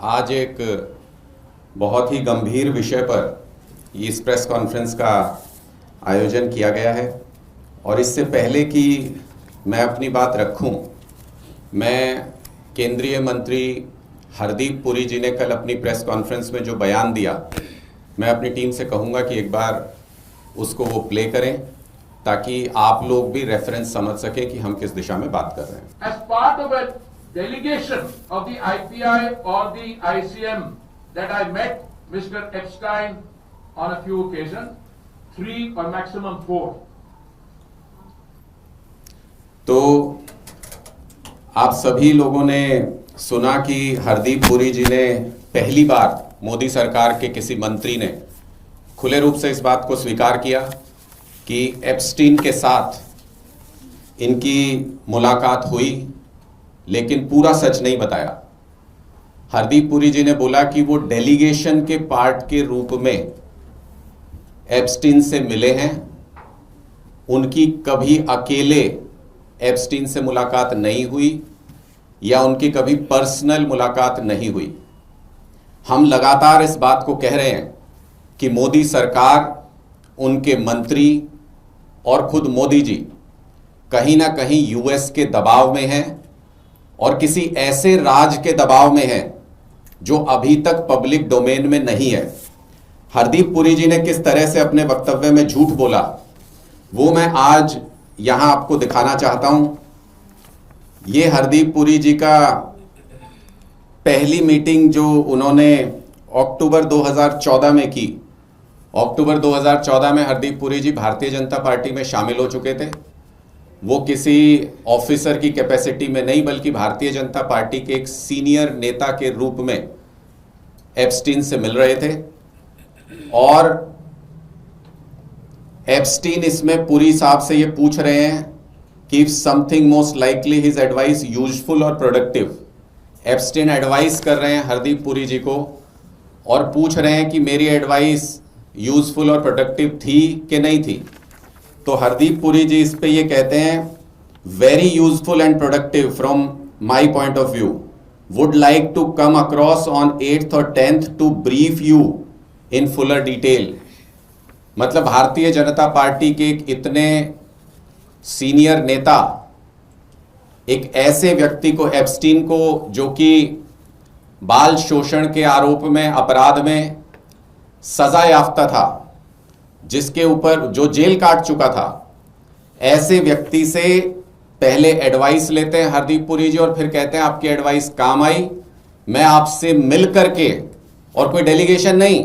आज एक बहुत ही गंभीर विषय पर इस प्रेस कॉन्फ्रेंस का आयोजन किया गया है और इससे पहले कि मैं अपनी बात रखूं, मैं केंद्रीय मंत्री हरदीप पुरी जी ने कल अपनी प्रेस कॉन्फ्रेंस में जो बयान दिया, मैं अपनी टीम से कहूंगा कि एक बार उसको वो प्ले करें ताकि आप लोग भी रेफरेंस समझ सकें कि हम किस दिशा में बात कर रहे हैं। As part of a delegation of the IPI or the ICM that I met Mr. Epstein on a few occasions, 3 or maximum 4. तो आप सभी लोगों ने सुना कि हरदीप पुरी जी ने पहली बार मोदी सरकार के किसी मंत्री ने खुले रूप से इस बात को स्वीकार किया कि एप्स्टीन के साथ इनकी मुलाकात हुई, लेकिन पूरा सच नहीं बताया। हरदीप पुरी जी ने बोला कि वो डेलीगेशन के पार्ट के रूप में एप्स्टीन से मिले हैं, उनकी कभी अकेले एप्स्टीन से मुलाकात नहीं हुई या उनकी कभी पर्सनल मुलाकात नहीं हुई। हम लगातार इस बात को कह रहे हैं कि मोदी सरकार, उनके मंत्री और खुद मोदी जी कहीं ना कहीं यूएस के दबाव में हैं और किसी ऐसे राज के दबाव में हैं जो अभी तक पब्लिक डोमेन में नहीं है। हरदीप पुरी जी ने किस तरह से अपने वक्तव्य में झूठ बोला, वो मैं आज यहां आपको दिखाना चाहता हूं। ये हरदीप पुरी जी का पहली मीटिंग जो उन्होंने अक्टूबर 2014 में की। अक्टूबर 2014 में हरदीप पुरी जी भारतीय जनता पार्टी में शामिल हो चुके थे। वो किसी ऑफिसर की कैपेसिटी में नहीं, बल्कि भारतीय जनता पार्टी के एक सीनियर नेता के रूप में एप्स्टीन से मिल रहे थे और एप्स्टीन इसमें पुरी साहब से ये पूछ रहे हैं कि something most likely his advice useful और प्रोडक्टिव। एप्स्टीन एडवाइस कर रहे हैं हरदीप पुरी जी को और पूछ रहे हैं कि मेरी एडवाइस यूजफुल और प्रोडक्टिव थी कि नहीं थी। तो हरदीप पुरी जी इस पे ये कहते हैं, very useful and productive from my point of view, would like to come across on 8th और 10th to brief you in fuller detail. मतलब भारतीय जनता पार्टी के एक इतने सीनियर नेता, एक ऐसे व्यक्ति को, एप्स्टीन को, जो कि बाल शोषण के आरोप में, अपराध में सजा याफ्ता था, जिसके ऊपर जो जेल काट चुका था, ऐसे व्यक्ति से पहले एडवाइस लेते हैं हरदीप पुरी जी और फिर कहते हैं आपकी एडवाइस काम आई, मैं आपसे मिल करके, और कोई डेलीगेशन नहीं,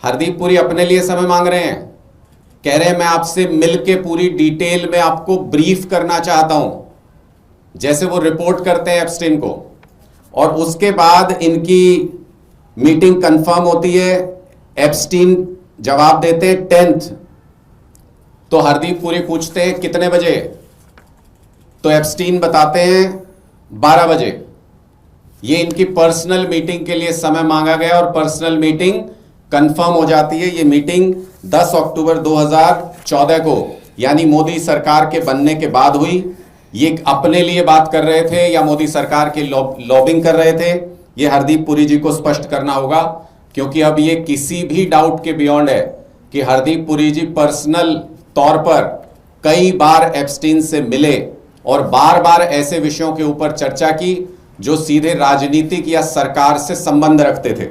हरदीप पुरी अपने लिए समय मांग रहे हैं, कह रहे हैं मैं आपसे मिलके पूरी डिटेल में आपको ब्रीफ करना चाहता हूं, जैसे वो रिपोर्ट करते हैं एप्स्टीन को। और उसके बाद इनकी मीटिंग कंफर्म होती है, एप्स्टीन जवाब देते हैं 10th। तो हरदीप पुरी पूछते हैं कितने बजे, तो एप्स्टीन बताते हैं 12 बजे। ये इनकी पर्सनल मीटिंग के लिए समय मांगा गया और पर्सनल मीटिंग कंफर्म हो जाती है। ये मीटिंग 10 अक्टूबर 2014 को, यानी मोदी सरकार के बनने के बाद हुई। ये अपने लिए बात कर रहे थे या मोदी सरकार की लॉबिंग कर रहे थे, ये हरदीप पुरी जी को स्पष्ट करना होगा, क्योंकि अब ये किसी भी डाउट के बियॉन्ड है कि हरदीप पुरी जी पर्सनल तौर पर कई बार एप्स्टीन से मिले और बार बार ऐसे विषयों के ऊपर चर्चा की जो सीधे राजनीतिक या सरकार से संबंध रखते थे।